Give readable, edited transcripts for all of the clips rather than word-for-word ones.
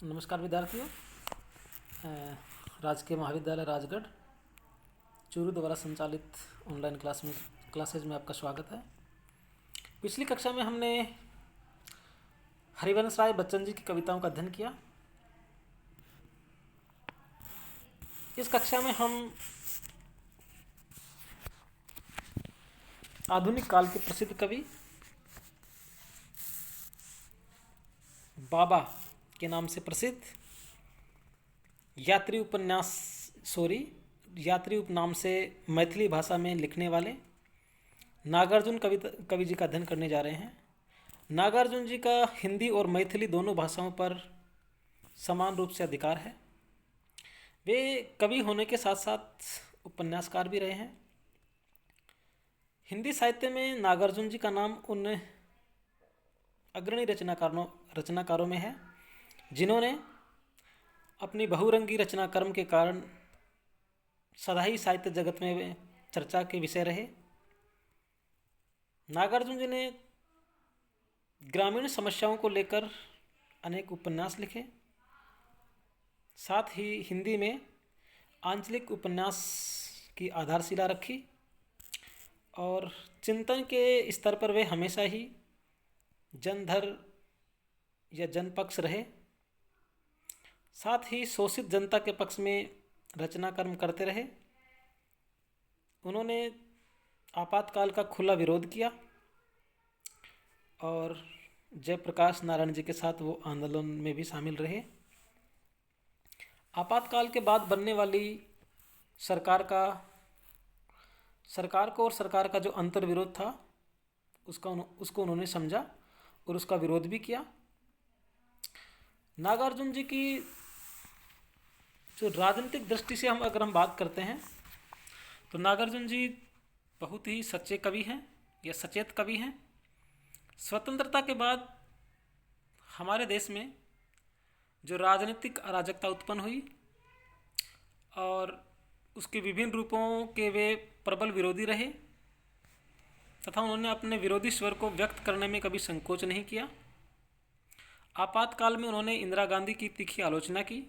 नमस्कार विद्यार्थियों। राजकीय महाविद्यालय राजगढ़ चूरू द्वारा संचालित ऑनलाइन क्लासेज में आपका स्वागत है। पिछली कक्षा में हमने हरिवंश राय बच्चन जी की कविताओं का अध्ययन किया। इस कक्षा में हम आधुनिक काल के प्रसिद्ध कवि बाबा के नाम से प्रसिद्ध यात्री उपनाम से मैथिली भाषा में लिखने वाले नागार्जुन कवि जी का अध्ययन करने जा रहे हैं। नागार्जुन जी का हिंदी और मैथिली दोनों भाषाओं पर समान रूप से अधिकार है। वे कवि होने के साथ साथ उपन्यासकार भी रहे हैं। हिंदी साहित्य में नागार्जुन जी का नाम उन अग्रणी रचनाकारों में है जिन्होंने अपनी बहुरंगी रचना कर्म के कारण सदा ही साहित्य जगत में चर्चा के विषय रहे। नागार्जुन जी ने ग्रामीण समस्याओं को लेकर अनेक उपन्यास लिखे। साथ ही हिंदी में आंचलिक उपन्यास की आधारशिला रखी और चिंतन के स्तर पर वे हमेशा ही जनधर या जनपक्ष रहे। साथ ही शोषित जनता के पक्ष में रचना कर्म करते रहे। उन्होंने आपातकाल का खुला विरोध किया और जयप्रकाश नारायण जी के साथ वो आंदोलन में भी शामिल रहे। आपातकाल के बाद बनने वाली सरकार को और सरकार का जो अंतर्विरोध था उसको उन्होंने समझा और उसका विरोध भी किया। नागार्जुन जी की जो राजनीतिक दृष्टि से अगर हम बात करते हैं तो नागार्जुन जी बहुत ही सच्चे कवि हैं या सचेत कवि हैं। स्वतंत्रता के बाद हमारे देश में जो राजनीतिक अराजकता उत्पन्न हुई और उसके विभिन्न रूपों के वे प्रबल विरोधी रहे तथा उन्होंने अपने विरोधी स्वर को व्यक्त करने में कभी संकोच नहीं किया। आपातकाल में उन्होंने इंदिरा गांधी की तीखी आलोचना की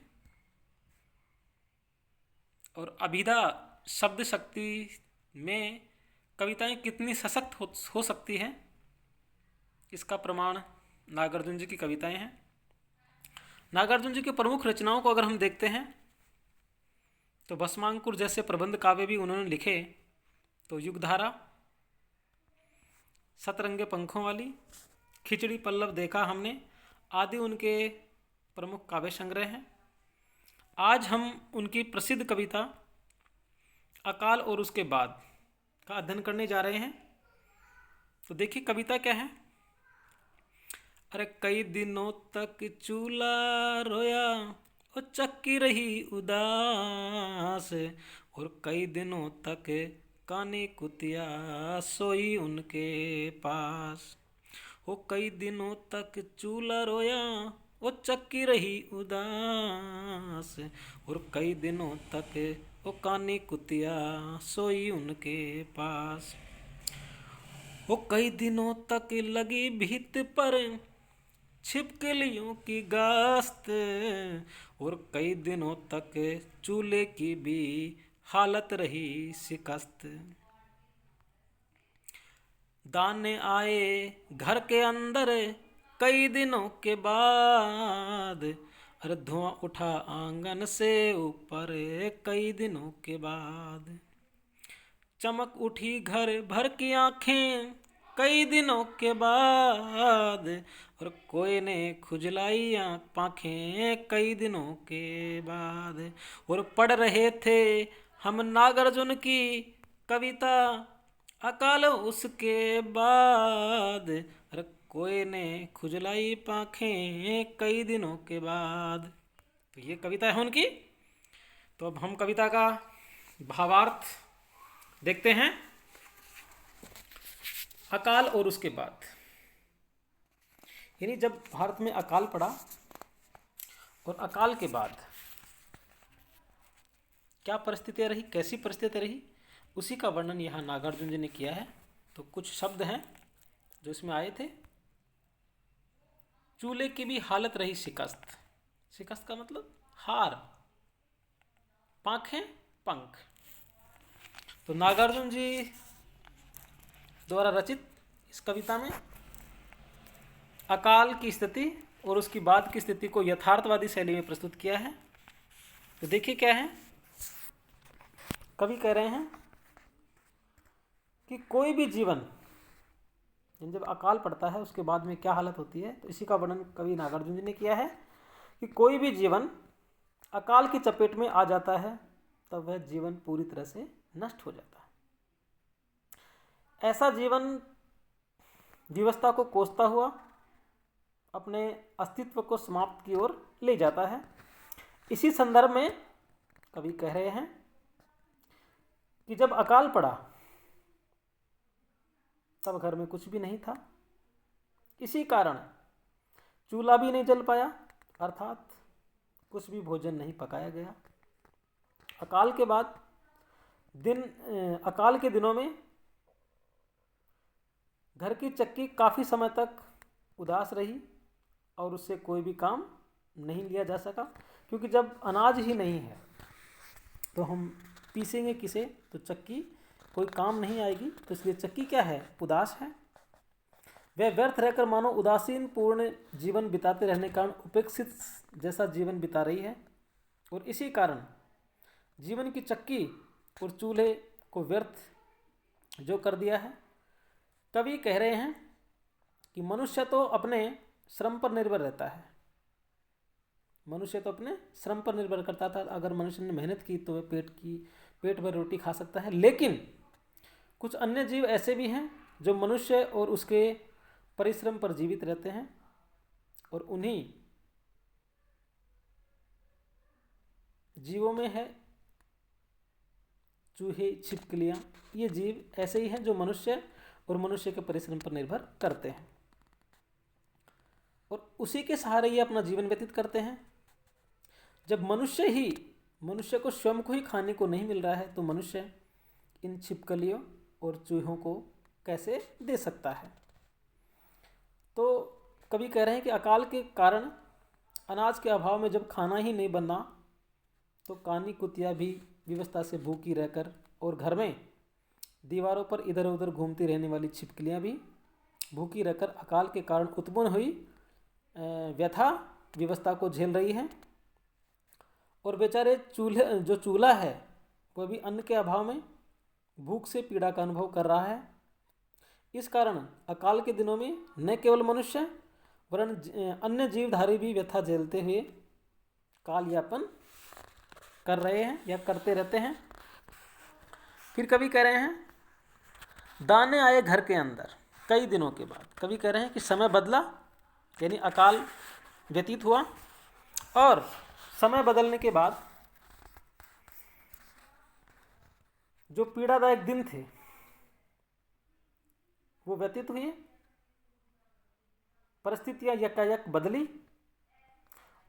और अभिधा शब्द शक्ति में कविताएं कितनी सशक्त हो सकती हैं इसका प्रमाण नागार्जुन जी की कविताएं हैं। नागार्जुन जी की प्रमुख रचनाओं को अगर हम देखते हैं तो भस्मांकुर जैसे प्रबंध काव्य भी उन्होंने लिखे, तो युगधारा, सतरंगे पंखों वाली, खिचड़ी पल्लव देखा हमने आदि उनके प्रमुख काव्य संग्रह हैं। आज हम उनकी प्रसिद्ध कविता अकाल और उसके बाद का अध्ययन करने जा रहे हैं। तो देखिए कविता क्या है। अरे कई दिनों तक चूल्हा रोया और चक्की रही उदास, और कई दिनों तक कानी कुतिया सोई उनके पास। वो कई दिनों तक चूल्हा रोया वो चक्की रही उदास, और कई दिनों तक वो कानी कुतिया सोई उनके पास। वो कई दिनों तक लगी भीत पर छिपकलियों की गास्त, और कई दिनों तक चूल्हे की भी हालत रही शिकस्त। दाने आए घर के अंदर कई दिनों के बाद, अरे धुआं उठा आंगन से ऊपर कई दिनों के बाद। चमक उठी घर भर की आंखें कई दिनों के बाद, और कोई ने खुजलाई पांखें कई दिनों के बाद। और पढ़ रहे थे हम नागार्जुन की कविता अकाल उसके बाद, अरे कोई ने खुजलाई पांखें कई दिनों के बाद। तो ये कविता है उनकी। तो अब हम कविता का भावार्थ देखते हैं। अकाल और उसके बाद, यानी जब भारत में अकाल पड़ा और अकाल के बाद क्या परिस्थितियां रही, कैसी परिस्थितियां रही, उसी का वर्णन यहाँ नागार्जुन जी ने किया है। तो कुछ शब्द हैं जो इसमें आए थे। चूल्हे की भी हालत रही शिकस्त। शिकस्त का मतलब हार, पांखें पंख। तो नागार्जुन जी द्वारा रचित इस कविता में अकाल की स्थिति और उसकी बाद की स्थिति को यथार्थवादी शैली में प्रस्तुत किया है। तो देखिए क्या है, कवि कह रहे हैं कि कोई भी जीवन जब अकाल पड़ता है उसके बाद में क्या हालत होती है, तो इसी का वर्णन कवि नागार्जुन जी ने किया है कि कोई भी जीवन अकाल की चपेट में आ जाता है तब वह जीवन पूरी तरह से नष्ट हो जाता है। ऐसा जीवन विवस्था को कोसता हुआ अपने अस्तित्व को समाप्त की ओर ले जाता है। इसी संदर्भ में कवि कह रहे हैं कि जब अकाल पड़ा तब घर में कुछ भी नहीं था, इसी कारण चूल्हा भी नहीं जल पाया, अर्थात कुछ भी भोजन नहीं पकाया गया। अकाल के बाद अकाल के दिनों में घर की चक्की काफ़ी समय तक उदास रही और उससे कोई भी काम नहीं लिया जा सका, क्योंकि जब अनाज ही नहीं है तो हम पीसेंगे किसे, तो चक्की कोई काम नहीं आएगी। तो इसलिए चक्की क्या है, उदास है। वह व्यर्थ रहकर मानो उदासीन पूर्ण जीवन बिताते रहने के कारण उपेक्षित जैसा जीवन बिता रही है, और इसी कारण जीवन की चक्की और चूल्हे को व्यर्थ जो कर दिया है। कवि कह रहे हैं कि मनुष्य तो अपने श्रम पर निर्भर रहता है, मनुष्य तो अपने श्रम पर निर्भर करता था। अगर मनुष्य ने मेहनत की तो वह पेट भर रोटी खा सकता है। लेकिन कुछ अन्य जीव ऐसे भी हैं जो मनुष्य और उसके परिश्रम पर जीवित रहते हैं, और उन्हीं जीवों में है चूहे, छिपकलियाँ। ये जीव ऐसे ही हैं जो मनुष्य और मनुष्य के परिश्रम पर निर्भर करते हैं, और उसी के सहारे ये अपना जीवन व्यतीत करते हैं। जब मनुष्य को स्वयं को ही खाने को नहीं मिल रहा है, तो मनुष्य इन छिपकलियों और चूहों को कैसे दे सकता है। तो कवि कह रहे हैं कि अकाल के कारण अनाज के अभाव में जब खाना ही नहीं बना, तो कानी कुतिया भी विवस्था से भूखी रहकर, और घर में दीवारों पर इधर उधर घूमती रहने वाली छिपकलियाँ भी भूखी रहकर अकाल के कारण उत्पन्न हुई व्यथा विवस्था को झेल रही हैं। और बेचारे चूल्हा है वह भी अन्न के अभाव में भूख से पीड़ा का अनुभव कर रहा है। इस कारण अकाल के दिनों में न केवल मनुष्य वरन अन्य जीवधारी भी व्यथा झेलते हुए काल यापन कर रहे हैं या करते रहते हैं। फिर कवि कह रहे हैं, दाने आए घर के अंदर कई दिनों के बाद। कवि कह रहे हैं कि समय बदला, यानी अकाल व्यतीत हुआ, और समय बदलने के बाद जो पीड़ादायक दिन थे वो व्यतीत हुए, परिस्थितियां यकायक बदली,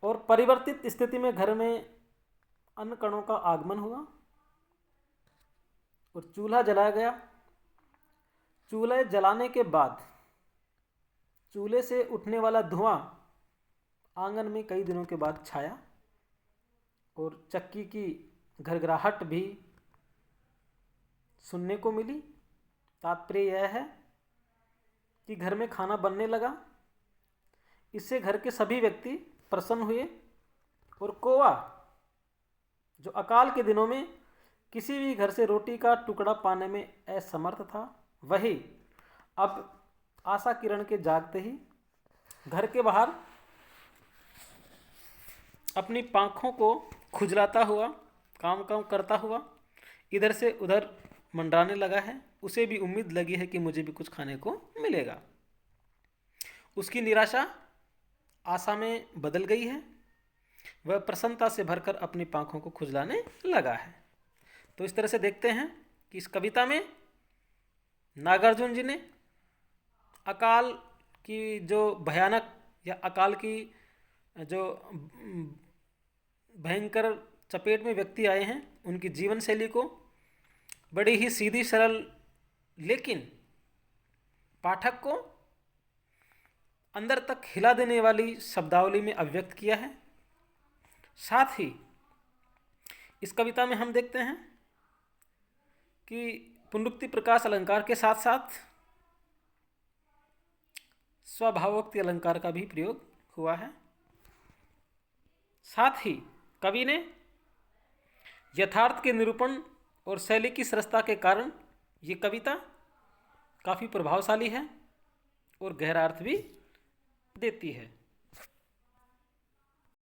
और परिवर्तित स्थिति में घर में अन्न कणों का आगमन हुआ और चूल्हा जलाया गया। चूल्हे जलाने के बाद चूल्हे से उठने वाला धुआं आंगन में कई दिनों के बाद छाया, और चक्की की घरघराहट भी सुनने को मिली। तात्पर्य यह है कि घर में खाना बनने लगा। इससे घर के सभी व्यक्ति प्रसन्न हुए, और कौवा जो अकाल के दिनों में किसी भी घर से रोटी का टुकड़ा पाने में असमर्थ था, वही अब आशा किरण के जागते ही घर के बाहर अपनी पांखों को खुजलाता हुआ, काम करता हुआ इधर से उधर मंडराने लगा है। उसे भी उम्मीद लगी है कि मुझे भी कुछ खाने को मिलेगा। उसकी निराशा आशा में बदल गई है, वह प्रसन्नता से भरकर अपनी पांखों को खुजलाने लगा है। तो इस तरह से देखते हैं कि इस कविता में नागार्जुन जी ने अकाल की जो भयानक या अकाल की जो भयंकर चपेट में व्यक्ति आए हैं उनकी जीवन शैली को बड़ी ही सीधी सरल लेकिन पाठक को अंदर तक हिला देने वाली शब्दावली में अभिव्यक्त किया है। साथ ही इस कविता में हम देखते हैं कि पुनरुक्ति प्रकाश अलंकार के साथ साथ स्वभावोक्ति अलंकार का भी प्रयोग हुआ है। साथ ही कवि ने यथार्थ के निरूपण और शैली की सरसता के कारण ये कविता काफ़ी प्रभावशाली है और गहरा अर्थ भी देती है।